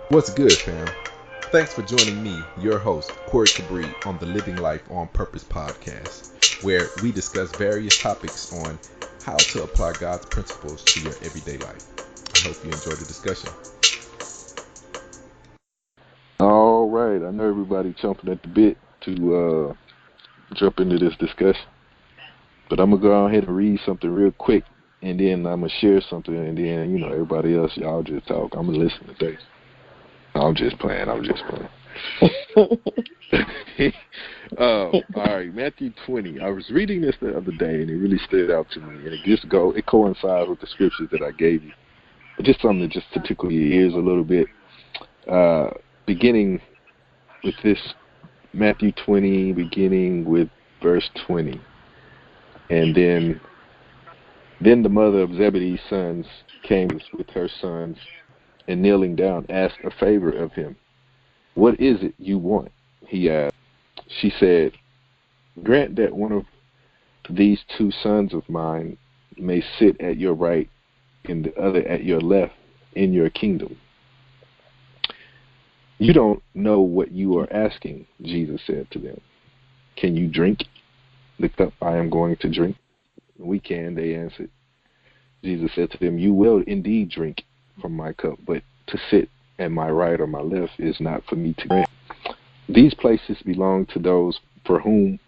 What's good, fam? Thanks for joining me, your host, Corey Cabri, on the Living Life on Purpose podcast, where we discuss various topics on how to apply God's principles to your everyday life. I hope you enjoy the discussion. All right, I know everybody chomping at the bit to jump into this discussion, but I'm gonna go ahead and read something real quick, and then I'm gonna share something, and then everybody else, y'all just talk. I'm gonna listen today. I'm just playing. All right, Matthew 20. I was reading this the other day, and it really stood out to me, and it coincides with the scriptures that I gave you. But just something just to tickle your ears a little bit. Beginning with this Matthew 20, beginning with verse 20. And then the mother of Zebedee's sons came with her sons, and kneeling down, asked a favor of him. "What is it you want?" he asked. She said, "Grant that one of these two sons of mine may sit at your right and the other at your left in your kingdom." "You don't know what you are asking," Jesus said to them. "Can you drink the cup I am going to drink?" "We can," they answered. Jesus said to them, "You will indeed drink from my cup, but to sit at my right or my left is not for me to grant. These places belong to those for whom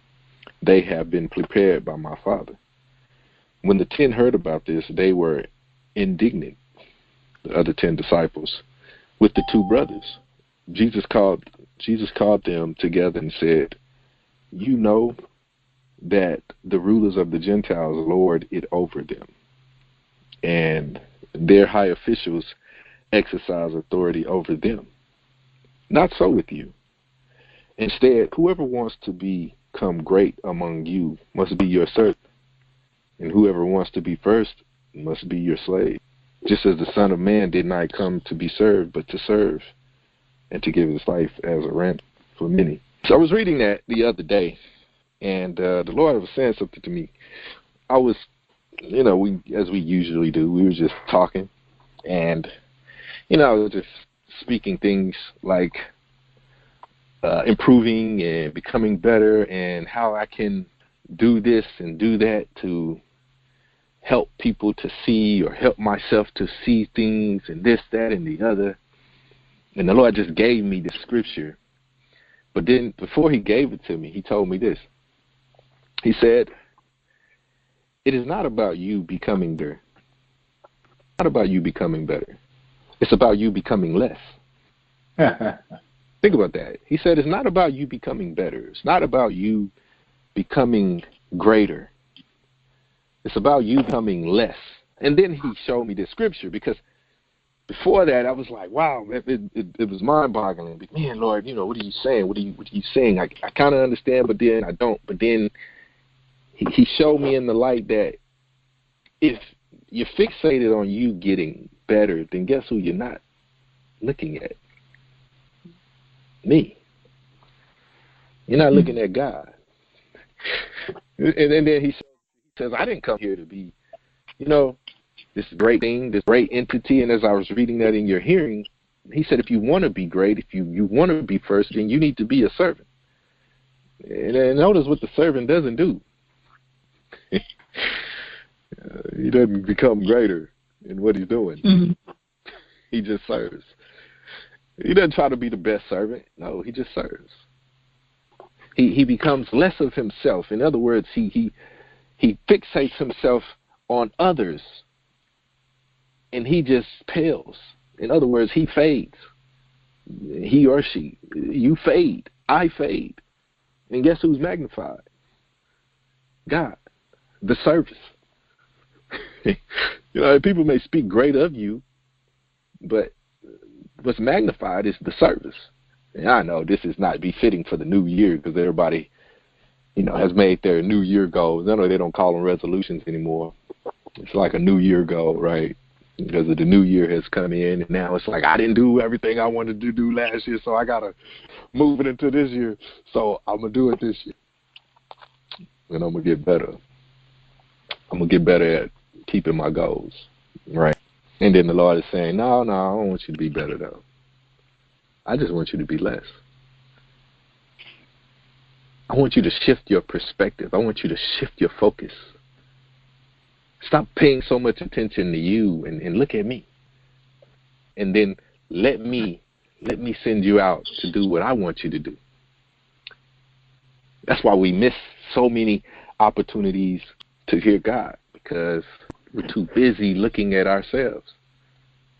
they have been prepared by my Father." When the 10 heard about this, they were indignant, the other 10 disciples, with the two brothers. Jesus called them together and said, "You know that the rulers of the Gentiles lord it over them, and their high officials exercise authority over them. Not so with you. Instead, whoever wants to become great among you must be your servant, and whoever wants to be first must be your slave, just as the Son of Man did not come to be served, but to serve, and to give his life as a ransom for many." So I was reading that the other day, and the Lord was saying something to me. I was, as we usually do, we were just talking, and I was just speaking things like improving and becoming better, and how I can do this and do that to help people to see, or help myself to see things, and this, that, and the other. And the Lord just gave me the scripture. But then before he gave it to me, he told me this. He said, "It is not about you becoming better. Not about you becoming better. It's about you becoming less." Think about that. He said, "It's not about you becoming better. It's not about you becoming greater. It's about you becoming less." And then he showed me this scripture, because before that I was like, wow, it was mind-boggling. But man, Lord, what are you saying? What are you saying? I kind of understand, but then I don't. But then he showed me in the light that if you're fixated on you getting better, then guess who you're not looking at? Me. You're not looking at God. And then he says, "I didn't come here to be, this great thing, this great entity." And as I was reading that in your hearing, he said, if you want to be great, if you want to be first, then you need to be a servant. And notice what the servant doesn't do. He doesn't become greater in what he's doing. Mm-hmm. He just serves. He doesn't try to be the best servant. No, he just serves. He becomes less of himself. In other words, he fixates himself on others, and he just pales. In other words, he fades. He or she. You fade. I fade. And guess who's magnified? God. The service. People may speak great of you, but what's magnified is the service. And I know this is not befitting for the new year, because everybody, has made their new year goals. I know they don't call them resolutions anymore. It's like a new year goal, right? Because the new year has come in, and now it's like, I didn't do everything I wanted to do last year, so I got to move it into this year. So I'm going to do it this year. And I'm going to get better. I'm going to get better at keeping my goals, right? And then the Lord is saying, no, I don't want you to be better, though. I just want you to be less. I want you to shift your perspective. I want you to shift your focus. Stop paying so much attention to you and look at me. And then let me send you out to do what I want you to do. That's why we miss so many opportunities to hear God, because we're too busy looking at ourselves.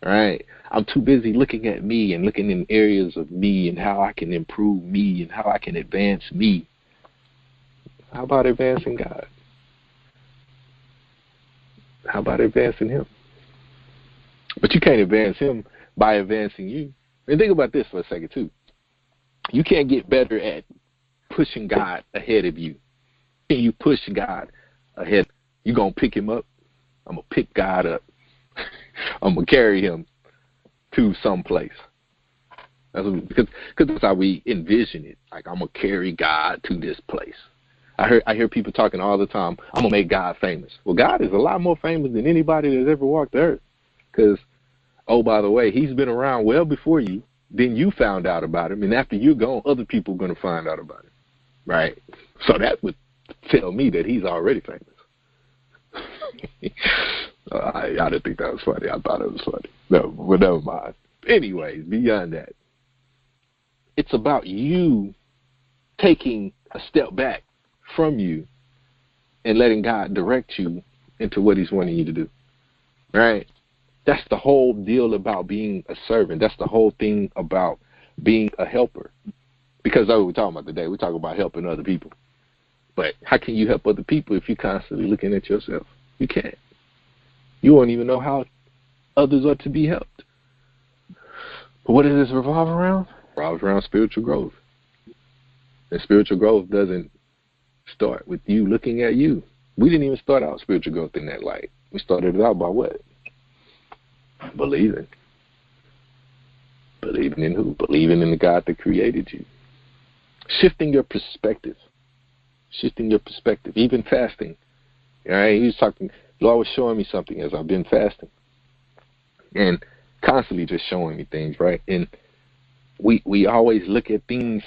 All right? I'm too busy looking at me and looking in areas of me and how I can improve me and how I can advance me. How about advancing God? How about advancing Him? But you can't advance Him by advancing you. And think about this for a second, too. You can't get better at pushing God ahead of you. Can you push God ahead? You going to pick Him up? I'm going to pick God up. I'm going to carry Him to some place. Because that's how we envision it. Like, I'm going to carry God to this place. I hear people talking all the time, I'm going to make God famous. Well, God is a lot more famous than anybody that's ever walked the earth. Because, oh, by the way, He's been around well before you. Then you found out about Him. And after you're gone, other people are going to find out about Him. Right? So that would tell me that He's already famous. I didn't think that was funny. I thought it was funny. No, but never mind. Anyways, beyond that, it's about you taking a step back from you and letting God direct you into what He's wanting you to do. Right? That's the whole deal about being a servant. That's the whole thing about being a helper. Because that's what we're talking about today. We're talking about helping other people. But how can you help other people if you're constantly looking at yourself? You can't. You won't even know how others are to be helped. But what does this revolve around? It revolves around spiritual growth. And spiritual growth doesn't start with you looking at you. We didn't even start out spiritual growth in that light. We started it out by what? Believing. Believing in who? Believing in the God that created you. Shifting your perspective. Shifting your perspective. Even fasting. All right? He was talking, the Lord was showing me something as I've been fasting. And constantly just showing me things, right? And we always look at things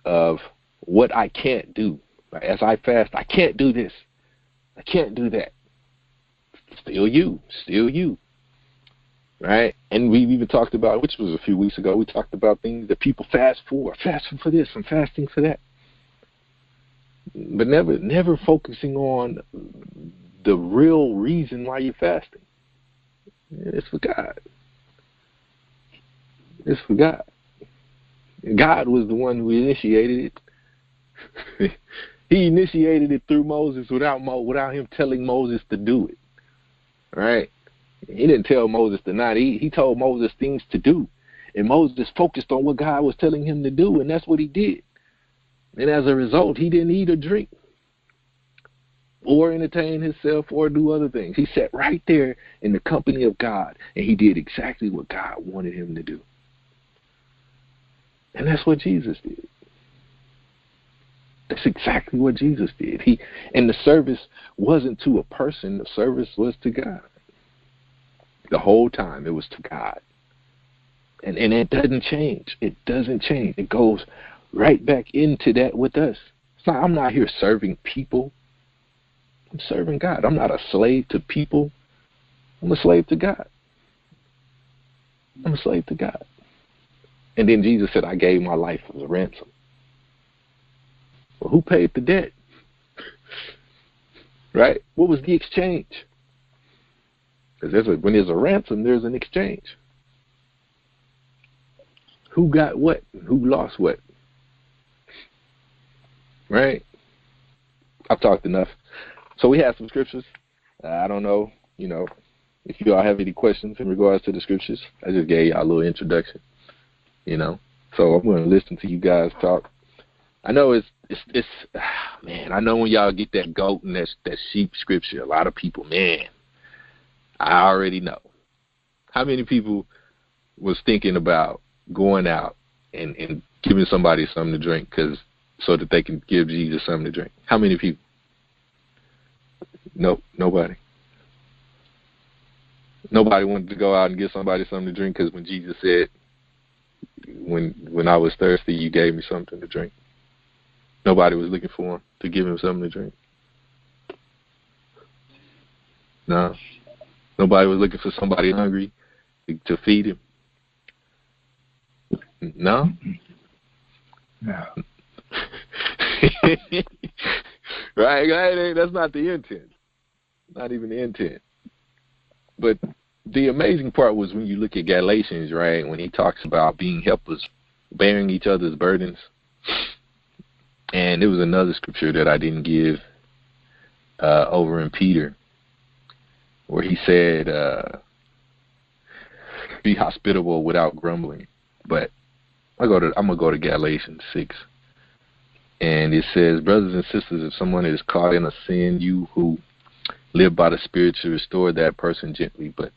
of what I can't do. Right? As I fast, I can't do this. I can't do that. Still you. Still you. Right? And we even talked about, which was a few weeks ago, we talked about things that people fast for. Fasting for this and fasting for that. But never focusing on the real reason why you're fasting. It's for God. It's for God. God was the one who initiated it. He initiated it through Moses without him telling Moses to do it. Right? He didn't tell Moses to not eat. He told Moses things to do. And Moses focused on what God was telling him to do, and that's what he did. And as a result, he didn't eat or drink or entertain himself or do other things. He sat right there in the company of God, and he did exactly what God wanted him to do. And that's what Jesus did. That's exactly what Jesus did. And the service wasn't to a person. The service was to God. The whole time it was to God. And it doesn't change. It doesn't change. It goes right back into that with us. I'm not here serving people. I'm serving God. I'm not a slave to people. I'm a slave to God. I'm a slave to God. And then Jesus said, I gave my life as a ransom. Well, who paid the debt? Right? What was the exchange? Because when there's a ransom, there's an exchange. Who got what? Who lost what? Right? I've talked enough. So we have some scriptures. I don't know, if you all have any questions in regards to the scriptures. I just gave y'all a little introduction, So I'm going to listen to you guys talk. I know it's man, I know when y'all get that goat and that sheep scripture, a lot of people, man, I already know. How many people was thinking about going out and giving somebody something to drink so that they can give Jesus something to drink? How many people? Nope, nobody. Nobody wanted to go out and give somebody something to drink because when Jesus said, when I was thirsty, you gave me something to drink. Nobody was looking for him to give him something to drink. No. Nobody was looking for somebody hungry to feed him. No? No. Right? That's not the intent. Not even the intent. But the amazing part was when you look at Galatians, right, when he talks about being helpers, bearing each other's burdens. And there was another scripture that I didn't give over in Peter, where he said, be hospitable without grumbling. But I'm gonna go to Galatians 6. And it says, brothers and sisters, if someone is caught in a sin, you who live by the Spirit should restore that person gently. But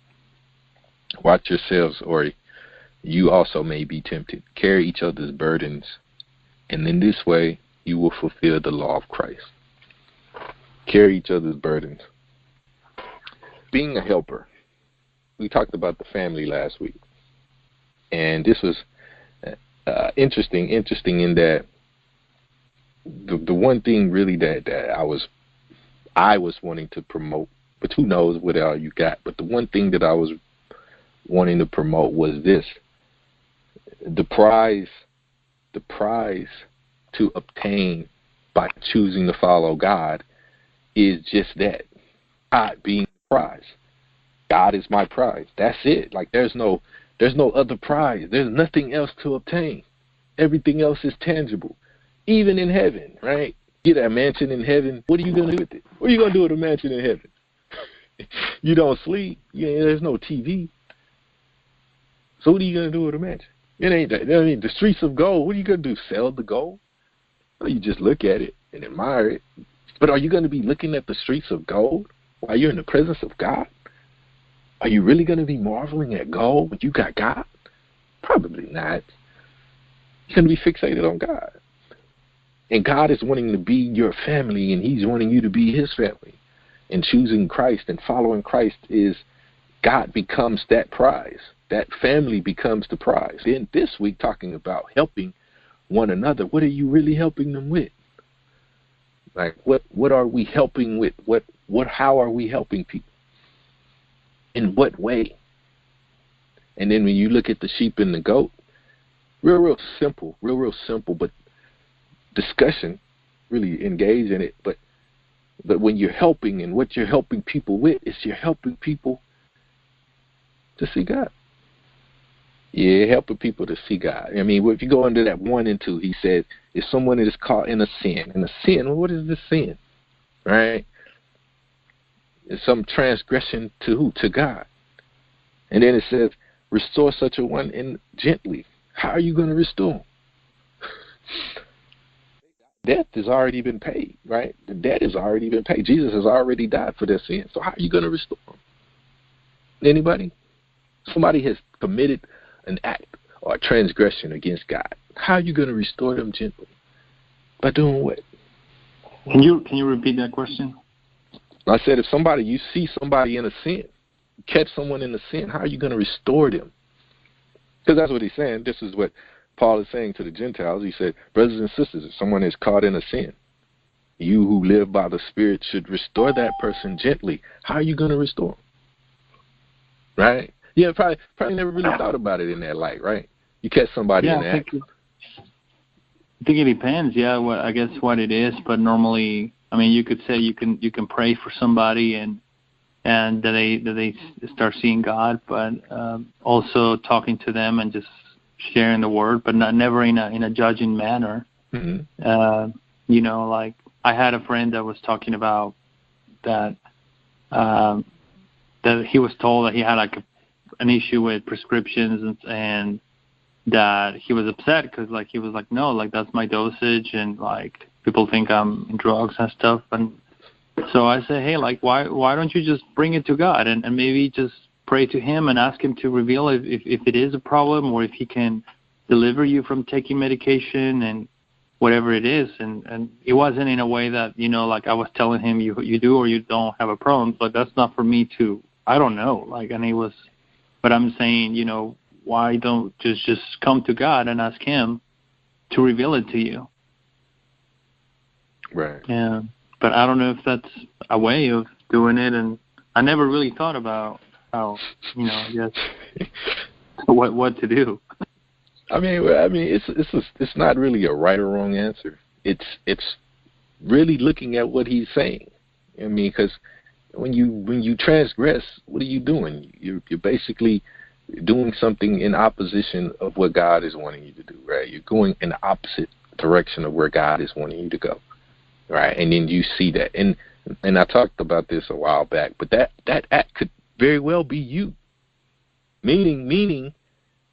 watch yourselves, or you also may be tempted. Carry each other's burdens, and in this way you will fulfill the law of Christ. Carry each other's burdens. Being a helper. We talked about the family last week. And this was interesting in that the one thing really that I was wanting to promote, but who knows what all you got, but the one thing that I was wanting to promote was this. The prize to obtain by choosing to follow God is just that. God being the prize. God is my prize. That's it. Like there's no other prize. There's nothing else to obtain. Everything else is tangible. Even in heaven, right? Get a mansion in heaven. What are you going to do with it? What are you going to do with a mansion in heaven? You don't sleep. There's no TV. So what are you going to do with a mansion? It ain't that. I mean, the streets of gold. What are you going to do? Sell the gold? No, you just look at it and admire it. But are you going to be looking at the streets of gold while you're in the presence of God? Are you really going to be marveling at gold when you got God? Probably not. You're going to be fixated on God. And God is wanting to be your family, and he's wanting you to be his family. And choosing Christ and following Christ is God becomes that prize. That family becomes the prize. And this week, talking about helping one another, what are you really helping them with? Like, what are we helping with? How are we helping people? In what way? And then when you look at the sheep and the goat, real simple, but discussion, really engage in it. But when you're helping, and what you're helping people with is you're helping people to see God. Yeah, helping people to see God. I mean, if you go into that 1 and 2, he said, if someone is caught in a sin, well, what is this sin? Right? It's some transgression to who? To God. And then it says, restore such a one gently. How are you going to restore them? Death has already been paid, right? The debt has already been paid. Jesus has already died for their sin. So how are you going to restore them? Anybody? Somebody has committed an act or a transgression against God. How are you going to restore them gently? By doing what? Can you repeat that question? I said, if you see somebody in a sin, catch someone in a sin, how are you going to restore them? Because that's what he's saying. This is what Paul is saying to the Gentiles. He said, brothers and sisters, if someone is caught in a sin, you who live by the Spirit should restore that person gently. How are you going to restore them? Right? Yeah, probably never really thought about it in that light, right? You catch somebody in that. I think it depends, I guess what it is, but normally, I mean, you could say you can pray for somebody and that they start seeing God, but also talking to them and just sharing the word, but never in a judging manner. Mm-hmm. Like I had a friend that was talking about that he was told that he had like an issue with prescriptions and that he was upset because like he was like, no, like that's my dosage, and like people think I'm in drugs and stuff. And so I say, hey, like why don't you just bring it to God and maybe just pray to him and ask him to reveal if it is a problem, or if he can deliver you from taking medication and whatever it is. And it wasn't in a way that, like I was telling him you do or you don't have a problem, but that's not for me to, I don't know. Like, and he was, but I'm saying, why don't just come to God and ask Him to reveal it to you? Right. Yeah, but I don't know if that's a way of doing it, and I never really thought about how, I guess what to do. I mean, it's not really a right or wrong answer. It's really looking at what he's saying. I mean, because when you transgress, what are you doing? You're basically doing something in opposition of what God is wanting you to do, right? You're going in the opposite direction of where God is wanting you to go, right? And then you see that, and I talked about this a while back, but that act could very well be you. Meaning,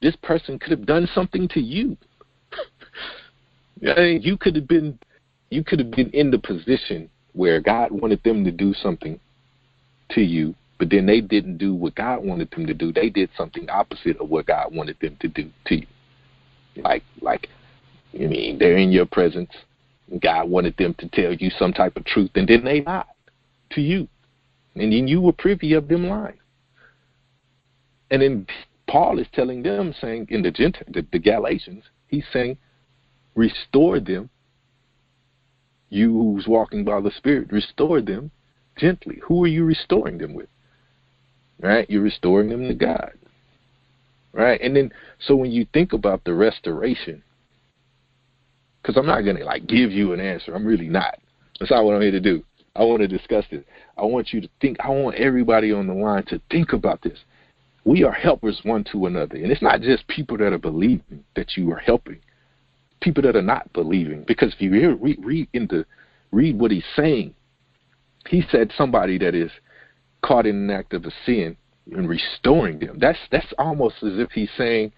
this person could have done something to you. You could have been in the position where God wanted them to do something to you, but then they didn't do what God wanted them to do. They did something opposite of what God wanted them to do to you. Like, I mean, they're in your presence. God wanted them to tell you some type of truth, and then they lied to you. And then you were privy of them lying. And then Paul is telling them, saying in the Galatians, he's saying, restore them. You who's walking by the Spirit, restore them gently. Who are you restoring them with? Right? You're restoring them to God. Right? And then, so when you think about the restoration, because I'm not going to give you an answer. I'm really not. That's not what I'm here to do. I want to discuss this. I want you to think. I want everybody on the line to think about this. We are helpers one to another. And it's not just people that are believing that you are helping. People that are not believing. Because if you read what he's saying, he said somebody that is caught in an act of a sin and restoring them. That's almost as if he's saying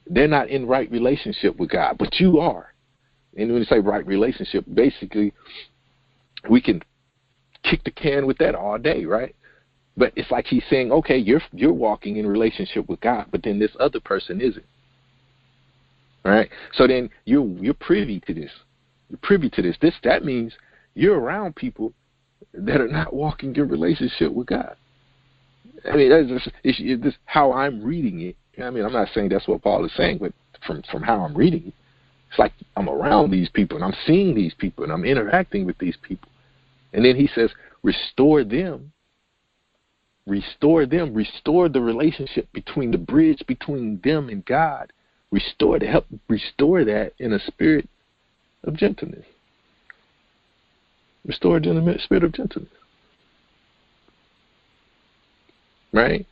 they're not in right relationship with God, but you are. And when you say right relationship, basically we can kick the can with that all day, right? But it's like he's saying, okay, you're walking in relationship with God, but then this other person isn't. Right? So then you're privy to this. You're privy to this. That means you're around people that are not walking in relationship with God. I mean, that's just how I'm reading it. I mean, I'm not saying that's what Paul is saying, but from how I'm reading it, it's like I'm around these people and I'm seeing these people and I'm interacting with these people. And then he says, restore them. Restore them. Restore the relationship between the bridge between them and God. Restore to help restore that in a spirit of gentleness. Restore it in a spirit of gentleness. Right?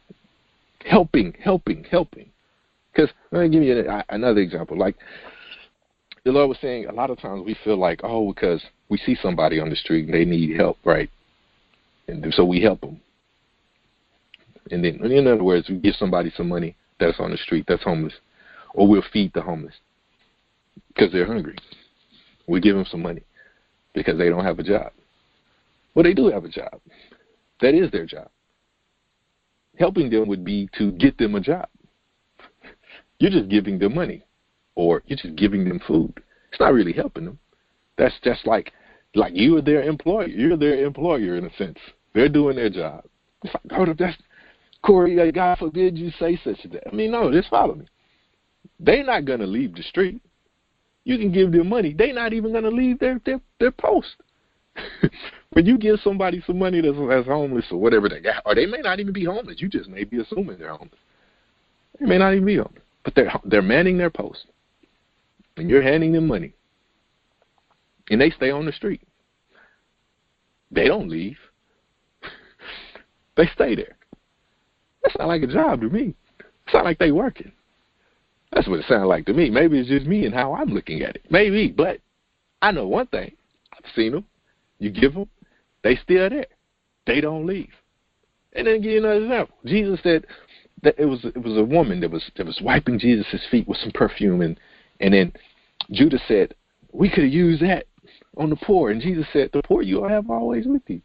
Helping. Because let me give you another example. Like the Lord was saying, a lot of times we feel like, because we see somebody on the street and they need help, right? And so we help them. And then, in other words, we give somebody some money that's on the street, that's homeless. Or we'll feed the homeless because they're hungry. We give them some money because they don't have a job. Well, they do have a job. That is their job. Helping them would be to get them a job. You're just giving them money, or you're just giving them food. It's not really helping them. That's just like you are their employer. You're their employer in a sense. They're doing their job. It's like, that's Corey, God forbid you say such a thing. I mean, no, just follow me. They're not going to leave the street. You can give them money. They're not even going to leave their post. When you give somebody some money that's homeless or whatever they got, or they may not even be homeless. You just may be assuming they're homeless. They may not even be homeless. But they're manning their post. And you're handing them money. And they stay on the street. They don't leave. They stay there. That's not like a job to me. It's not like they working. That's what it sounds like to me. Maybe it's just me and how I'm looking at it. Maybe, but I know one thing. I've seen them. You give them, they still there. They don't leave. And then give you another example. Jesus said that it was a woman that was wiping Jesus' feet with some perfume, and then Judas said, we could have used that on the poor. And Jesus said, the poor you have always with you.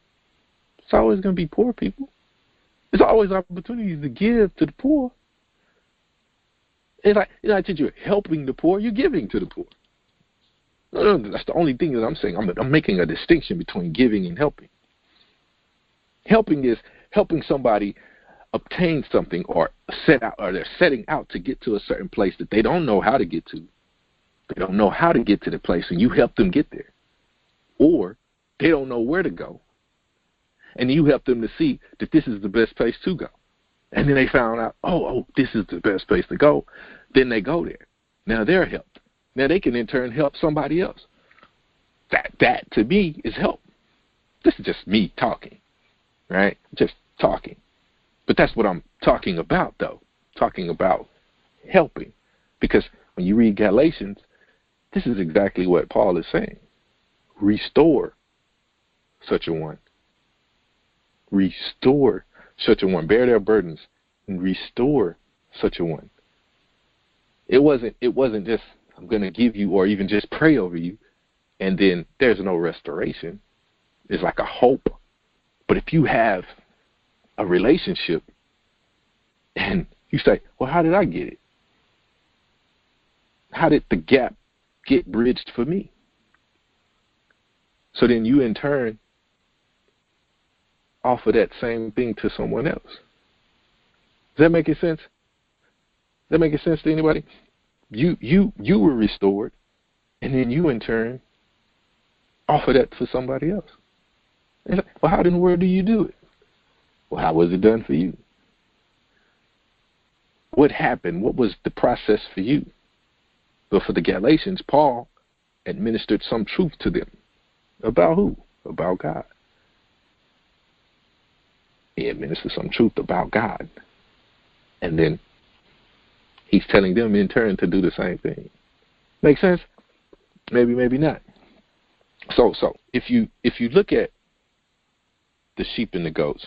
It's always going to be poor people. There's always opportunities to give to the poor. It's like you're helping the poor, you're giving to the poor. No, that's the only thing that I'm saying. I'm making a distinction between giving and helping. Helping is helping somebody obtained something or set out, or they're setting out to get to a certain place that they don't know how to get to. They don't know how to get to the place, and you help them get there. Or they don't know where to go, and you help them to see that this is the best place to go. And then they found out, oh, this is the best place to go. Then they go there. Now they're helped. Now they can in turn help somebody else. That to me is help. This is just me talking, right? Just talking. But that's what I'm talking about, though. Talking about helping. Because when you read Galatians, this is exactly what Paul is saying. Restore such a one. Restore such a one. Bear their burdens and restore such a one. It wasn't just, I'm going to give you, or even just pray over you, and then there's no restoration. It's like a hope. But if you have a relationship and you say, well, how did I get it? How did the gap get bridged for me? So then you in turn offer that same thing to someone else. Does that make sense? Does that make sense to anybody? You were restored, and then you in turn offer that for somebody else. Like, well, how in the world do you do it? Well, how was it done for you? What happened? What was the process for you? But for the Galatians, Paul administered some truth to them. About who? About God. He administered some truth about God. And then he's telling them in turn to do the same thing. Make sense? Maybe, maybe not. So if you look at the sheep and the goats,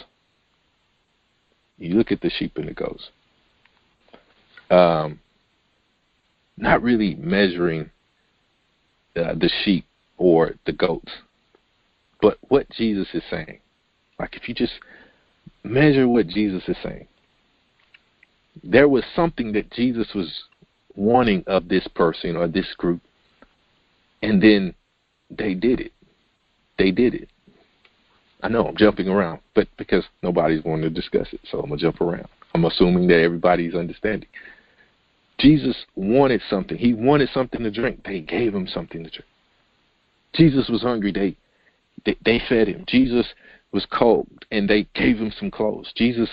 not really measuring the sheep or the goats, but what Jesus is saying. Like if you just measure what Jesus is saying, there was something that Jesus was wanting of this person or this group, and then they did it. I know I'm jumping around, but because nobody's wanting to discuss it, so I'm going to jump around. I'm assuming that everybody's understanding. Jesus wanted something. He wanted something to drink. They gave him something to drink. Jesus was hungry. They fed him. Jesus was cold, and they gave him some clothes. Jesus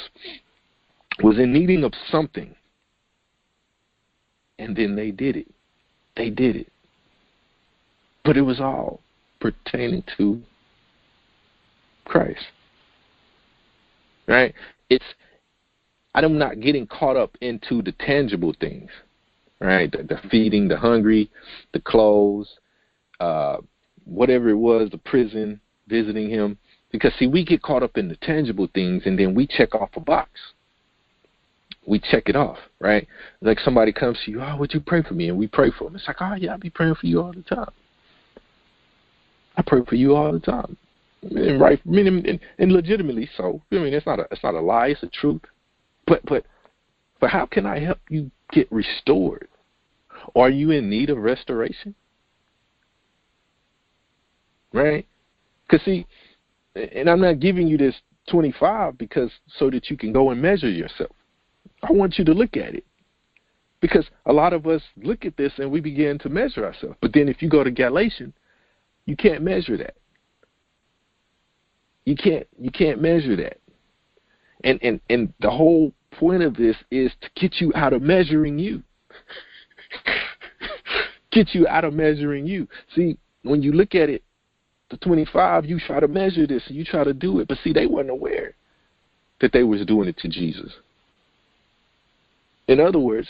was in needing of something, and then they did it. But it was all pertaining to Christ. Right? I'm not getting caught up into the tangible things, right? The feeding, the hungry, the clothes, whatever it was, the prison, visiting him. Because, see, we get caught up in the tangible things, and then we check off a box. We check it off, right? Like somebody comes to you, oh, would you pray for me? And we pray for them. It's like, oh, yeah, I'll be praying for you all the time. I pray for you all the time. And right, and legitimately so. I mean, it's not a lie, it's a truth. But how can I help you get restored? Are you in need of restoration? Right? Because, see, and I'm not giving you this 25 because so that you can go and measure yourself. I want you to look at it. Because a lot of us look at this and we begin to measure ourselves. But then if you go to Galatians, you can't measure that. You can't measure that. And the whole point of this is to get you out of measuring you. Get you out of measuring you. See, when you look at it, the 25, you try to measure this and you try to do it. But see, they weren't aware that they was doing it to Jesus. In other words,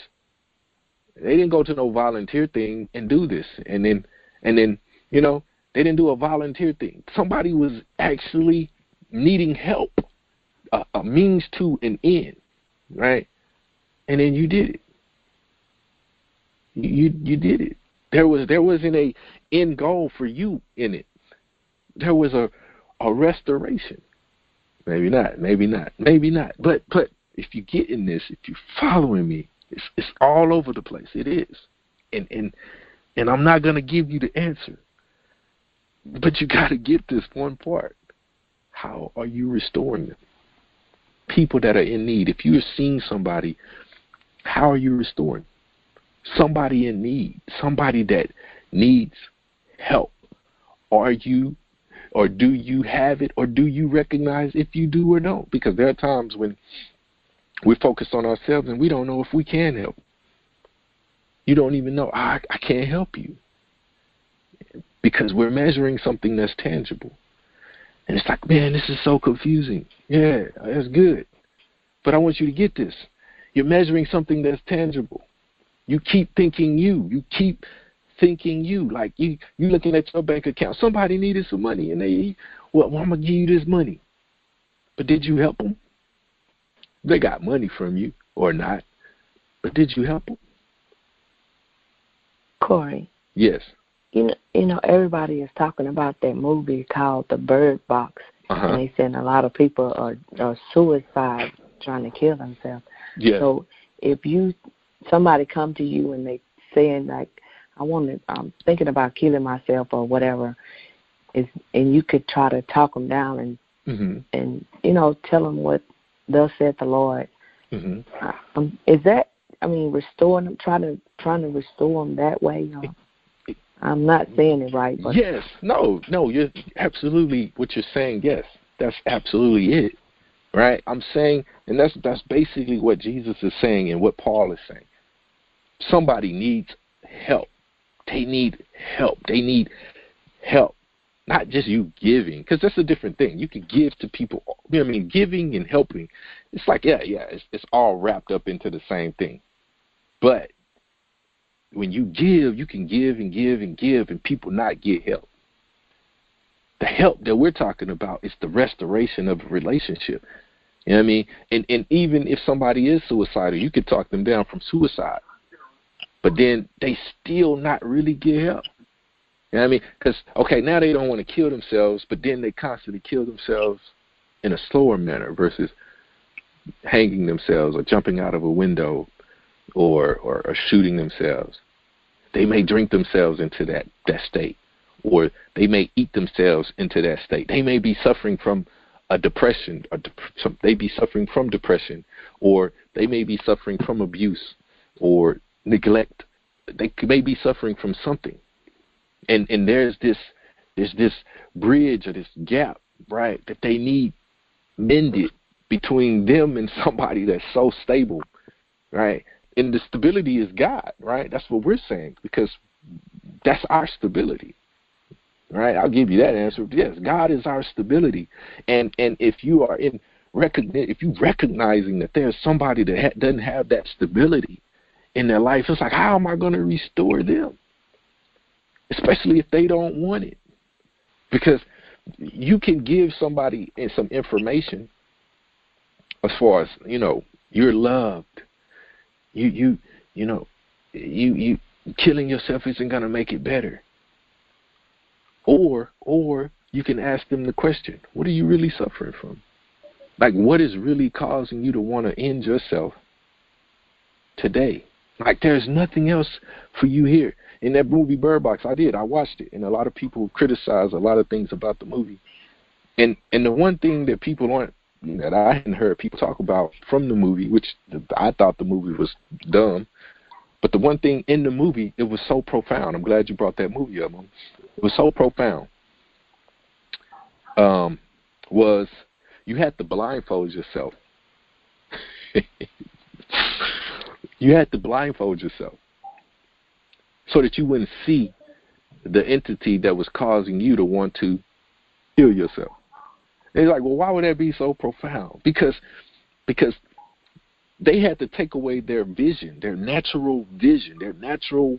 they didn't go to no volunteer thing and do this. And then, you know, they didn't do a volunteer thing. Somebody was actually needing help, a means to an end, right? And then you did it. You did it. There wasn't a end goal for you in it. There was a restoration. Maybe not. But if you get in this, if you're following me, it's all over the place. It is. And I'm not going to give you the answer. But you got to get this one part. How are you restoring them? people that are in need. If you're seeing somebody, how are you restoring? Somebody in need, somebody that needs help. Are you, or do you have it, or do you recognize if you do or don't? Because there are times when we're focused on ourselves and we don't know if we can help. You don't even know, I can't help you. Because we're measuring something that's tangible. And it's like, man, this is so confusing. Yeah, that's good. But I want you to get this. You're measuring something that's tangible. You keep thinking you keep thinking you. Like you looking at your bank account. Somebody needed some money, and well, I'm going to give you this money. But did you help them? They got money from you or not. But did you help them? Corey. Yes. You know, everybody is talking about that movie called The Bird Box. And they saying a lot of people are suicide, trying to kill themselves. Yeah. So if somebody come to you and they saying like, I'm thinking about killing myself or whatever, and you could try to talk them down and tell them what thus said the Lord. Is that, restoring them, trying to restore them that way? I'm not saying it right, but yes, no, you're absolutely what you're saying. Yes, that's absolutely it, right? I'm saying, and that's basically what Jesus is saying and what Paul is saying. Somebody needs help. They need help. They need help, not just you giving, because that's a different thing. You can give to people. Giving and helping, it's like it's all wrapped up into the same thing, but when you give, you can give and give and give and people not get help. The help that we're talking about is the restoration of a relationship. You know what I mean? And even if somebody is suicidal, you could talk them down from suicide. But then they still not really get help. You know what I mean? Because, okay, now they don't want to kill themselves, but then they constantly kill themselves in a slower manner versus hanging themselves or jumping out of a window or shooting themselves. They may drink themselves into that state, or they may eat themselves into that state. They may be suffering from a depression, they be suffering from depression, or they may be suffering from abuse or neglect. They may be suffering from something, and there's this bridge or this gap, right, that they need mended between them and somebody that's so stable, right? And the stability is God, right? That's what we're saying, because that's our stability, right? I'll give you that answer. Yes, God is our stability. And if you are if you recognizing that there's somebody that doesn't have that stability in their life, it's like, how am I going to restore them? Especially if they don't want it. Because you can give somebody some information as far as, you're loved. You killing yourself isn't going to make it better. Or you can ask them the question, what are you really suffering from? Like, what is really causing you to want to end yourself today? Like, there's nothing else for you here. In that movie Bird Box, I watched it, and a lot of people criticize a lot of things about the movie. And the one thing that people aren't, that I hadn't heard people talk about from the movie, which I thought the movie was dumb, but the one thing in the movie, it was so profound. I'm glad you brought that movie up. It was so profound. Was you had to blindfold yourself. You had to blindfold yourself so that you wouldn't see the entity that was causing you to want to kill yourself. And it's like, well, why would that be so profound? Because they had to take away their vision, their natural vision, their natural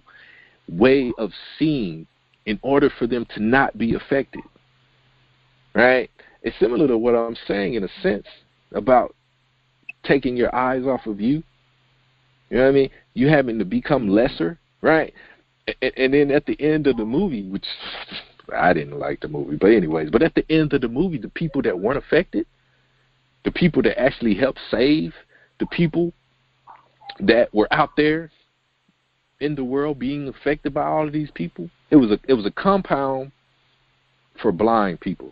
way of seeing in order for them to not be affected, right? It's similar to what I'm saying in a sense about taking your eyes off of you. You know what I mean? You having to become lesser, right? And then at the end of the movie, which I didn't like the movie, but anyways, but at the end of the movie, the people that weren't affected, the people that actually helped save the people that were out there in the world being affected by all of these people, it was a compound for blind people.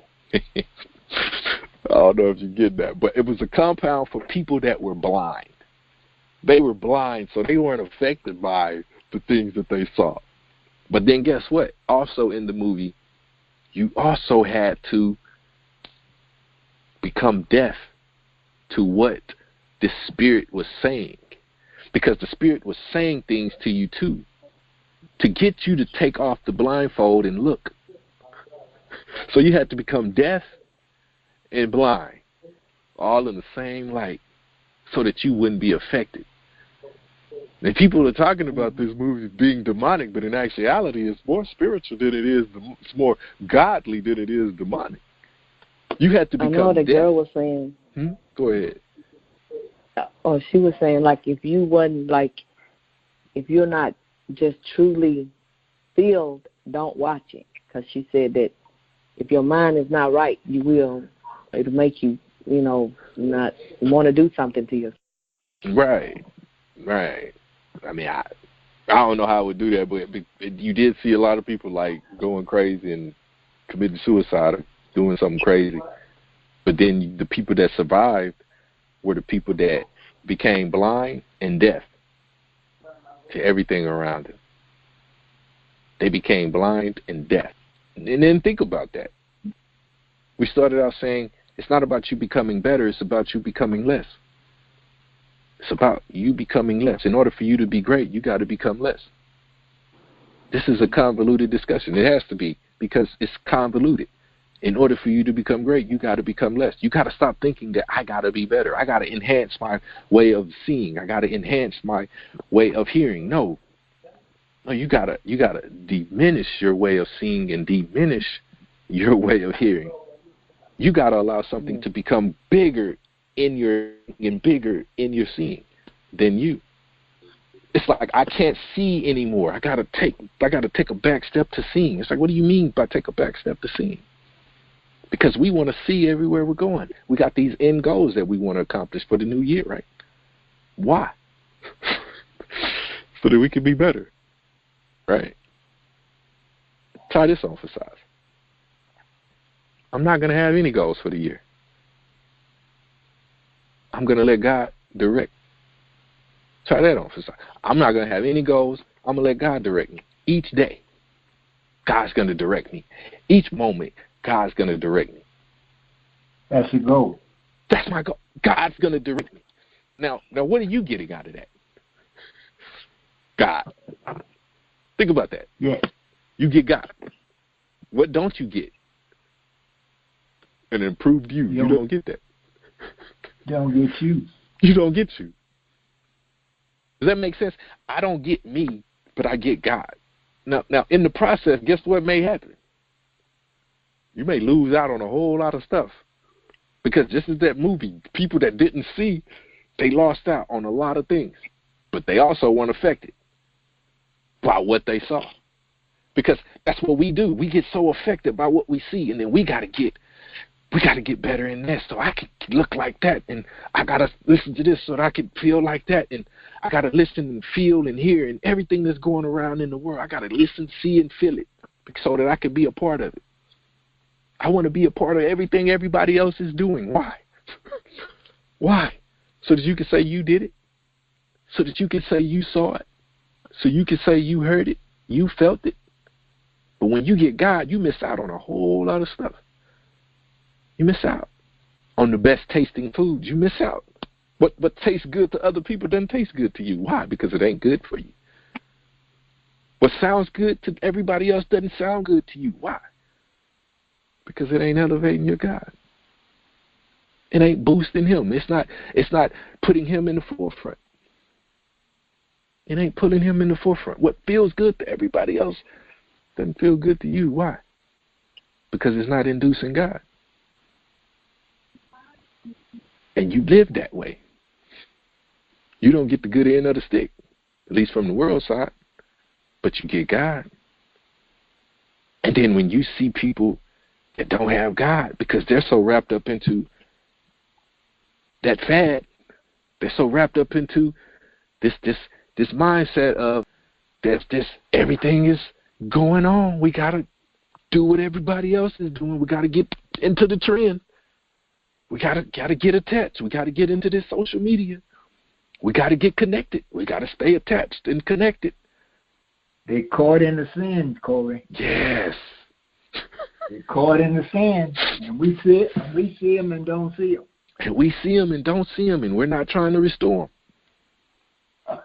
I don't know if you get that, but it was a compound for people that were blind. They were blind, so they weren't affected by the things that they saw. But then guess what? Also in the movie, you also had to become deaf to what the Spirit was saying, because the Spirit was saying things to you too, to get you to take off the blindfold and look. So you had to become deaf and blind, all in the same light, so that you wouldn't be affected. And people are talking about this movie being demonic, but in actuality, it's more spiritual than it is. It's more godly than it is demonic. You had to become deaf. I know the girl was saying. Go ahead. Or she was saying, like, if you wasn't, like, if you're not just truly filled, don't watch it. Because she said that if your mind is not right, it'll make you, not want to do something to you. Right. I mean, I don't know how I would do that, but you did see a lot of people, like, going crazy and committing suicide or doing something crazy. But then the people that survived were the people that became blind and deaf to everything around them. They became blind and deaf. And then think about that. We started out saying it's not about you becoming better, it's about you becoming less. It's about you becoming less. In order for you to be great, you got to become less. This is a convoluted discussion. It has to be, because it's convoluted. In order for you to become great, you got to become less. You got to stop thinking that I got to be better. I got to enhance my way of seeing. I got to enhance my way of hearing. No, you got to diminish your way of seeing and diminish your way of hearing. You got to allow something to become bigger in your seeing than you. It's like I can't see anymore. I gotta take a back step to seeing. It's like, what do you mean by take a back step to seeing? Because we want to see everywhere we're going. We got these end goals that we want to accomplish for the new year, right? Why? So that we can be better, right? Try this on for size. I'm not going to have any goals for the year. I'm going to let God direct. Try that on for size. I'm not going to have any goals. I'm going to let God direct me. Each day, God's going to direct me. Each moment, God's going to direct me. That's your goal. That's my goal. God's going to direct me. Now, what are you getting out of that? God. Think about that. Yes. You get God. What don't you get? An improved you. You don't get that. You don't get you. You don't get you. Does that make sense? I don't get me, but I get God. Now, in the process, guess what may happen? You may lose out on a whole lot of stuff. Because just as that movie, people that didn't see, they lost out on a lot of things. But they also weren't affected by what they saw. Because that's what we do. We get so affected by what we see, and then we got to get better in this so I can look like that, and I got to listen to this so that I can feel like that, and I got to listen and feel and hear and everything that's going around in the world. I got to listen, see, and feel it so that I can be a part of it. I want to be a part of everything everybody else is doing. Why? Why? So that you can say you did it, so that you can say you saw it, so you can say you heard it, you felt it. But when you get God, you miss out on a whole lot of stuff. You miss out on the best tasting foods. You miss out. What tastes good to other people doesn't taste good to you. Why? Because it ain't good for you. What sounds good to everybody else doesn't sound good to you. Why? Because it ain't elevating your God. It ain't boosting him. It's not putting him in the forefront. It ain't putting him in the forefront. What feels good to everybody else doesn't feel good to you. Why? Because it's not inducing God. And you live that way. You don't get the good end of the stick, at least from the world side, but you get God. And then when you see people that don't have God, because they're so wrapped up into that fad, they're so wrapped up into this mindset of this everything is going on. We gotta do what everybody else is doing. We gotta get into the trend. We gotta get attached. We gotta get into this social media. We gotta get connected. We gotta stay attached and connected. They caught in the sin, Corey. Yes. They caught in the sin, and we see them and don't see them. And we see them and don't see them, and we're not trying to restore them.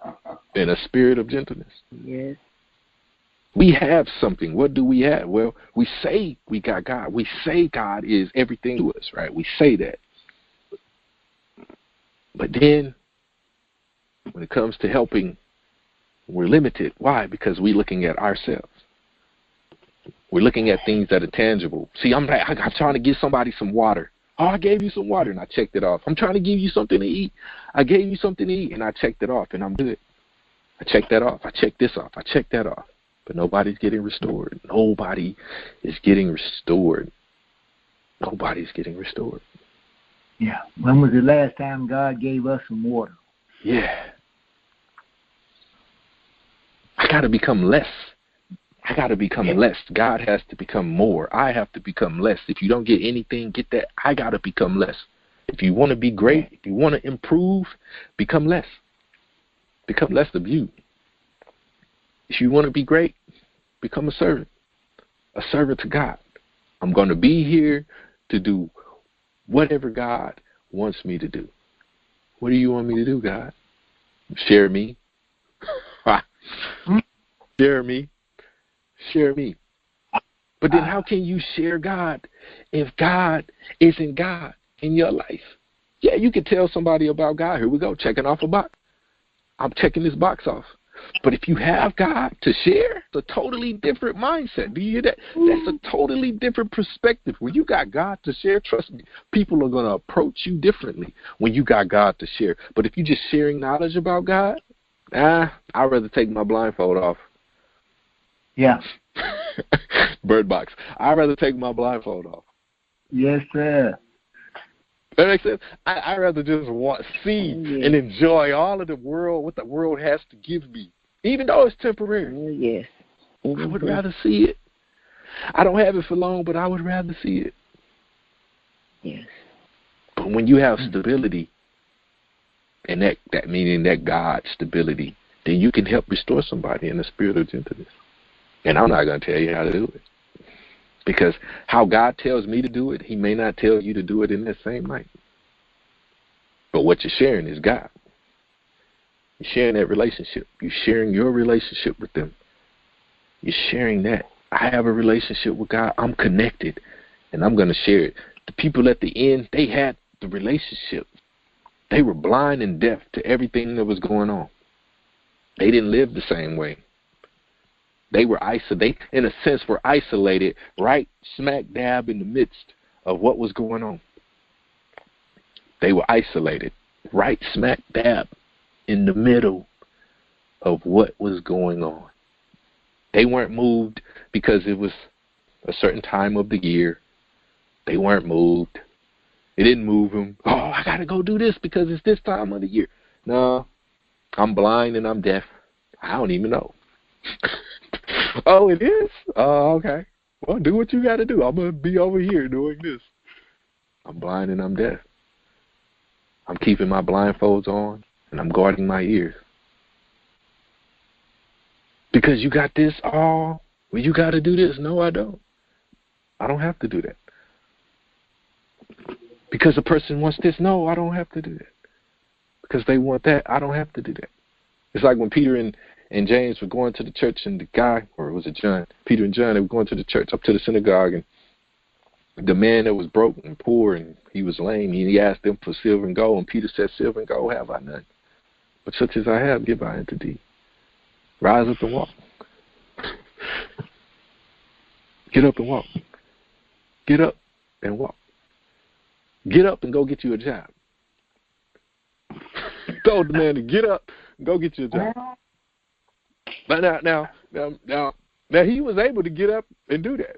In a spirit of gentleness. Yes. We have something. What do we have? Well, we say we got God. We say God is everything to us, right? We say that. But then, when it comes to helping, we're limited. Why? Because we're looking at ourselves. We're looking at things that are tangible. See, I'm trying to give somebody some water. Oh, I gave you some water, and I checked it off. I'm trying to give you something to eat. I gave you something to eat, and I checked it off, and I'm good. I checked that off. I checked this off. I checked that off. But nobody's getting restored. Nobody is getting restored. Nobody's getting restored. Yeah. When was the last time God gave us some water? Yeah. I got to become less. I got to become less. God has to become more. I have to become less. If you don't get anything, get that. I got to become less. If you want to be great, if you want to improve, become less. Become less of you. If you want to be great, become a servant to God. I'm going to be here to do whatever God wants me to do. What do you want me to do, God? Share me. Share me. Share me. But then how can you share God if God isn't God in your life? Yeah, you can tell somebody about God. Here we go, checking off a box. I'm checking this box off. But if you have God to share, it's a totally different mindset. Do you hear that? That's a totally different perspective. When you got God to share, trust me, people are going to approach you differently when you got God to share. But if you're just sharing knowledge about God, I'd rather take my blindfold off. Yeah. Bird box. I'd rather take my blindfold off. Yes, sir. That makes sense? I'd rather just see and enjoy all of the world, what the world has to give me, even though it's temporary. Yes. Mm-hmm. I would rather see it. I don't have it for long, but I would rather see it. Yes. But when you have stability, and that meaning that God stability, then you can help restore somebody in the spirit of gentleness. And I'm not going to tell you how to do it. Because how God tells me to do it, he may not tell you to do it in that same night. But what you're sharing is God. You're sharing that relationship. You're sharing your relationship with them. You're sharing that. I have a relationship with God. I'm connected, and I'm going to share it. The people at the end, they had the relationship. They were blind and deaf to everything that was going on. They didn't live the same way. They were isolated, in a sense, were isolated right smack dab in the midst of what was going on. They were isolated right smack dab in the middle of what was going on. They weren't moved because it was a certain time of the year. They weren't moved. It didn't move them. Oh, I got to go do this because it's this time of the year. No, I'm blind and I'm deaf. I don't even know. Oh, it is? Oh, okay. Well, do what you got to do. I'm going to be over here doing this. I'm blind and I'm deaf. I'm keeping my blindfolds on and I'm guarding my ears. Because you got this, well, you got to do this. No, I don't. I don't have to do that. Because a person wants this. No, I don't have to do that. Because they want that. I don't have to do that. It's like when Peter and James were going to the church, and the guy, or was it John? Peter and John, they were going to the church, up to the synagogue, and the man that was broke and poor and he was lame, he asked them for silver and gold, and Peter said, silver and gold have I none, but such as I have give I unto thee. Rise up and walk. Get up and walk. Get up and walk. Get up and go get you a job. Told the man to get up and go get you a job. But now he was able to get up and do that.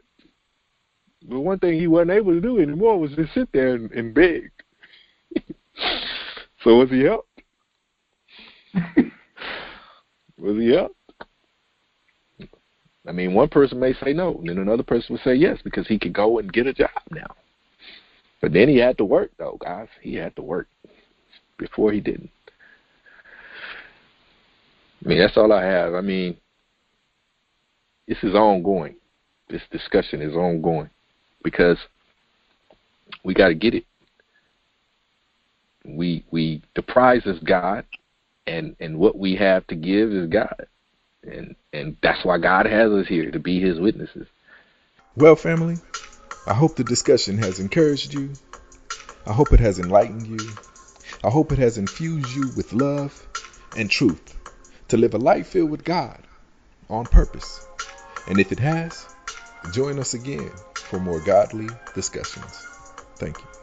But one thing he wasn't able to do anymore was just sit there and beg. So was he helped? Was he helped? I mean, one person may say no, and then another person would say yes, because he could go and get a job now. But then he had to work, though, guys. He had to work. Before he didn't. I mean, that's all I have. I mean, this is ongoing. This discussion is ongoing because we got to get it. The prize is God, and what we have to give is God, and that's why God has us here, to be His witnesses. Well, family, I hope the discussion has encouraged you. I hope it has enlightened you. I hope it has infused you with love and truth to live a life filled with God on purpose. And if it has, join us again for more godly discussions. Thank you.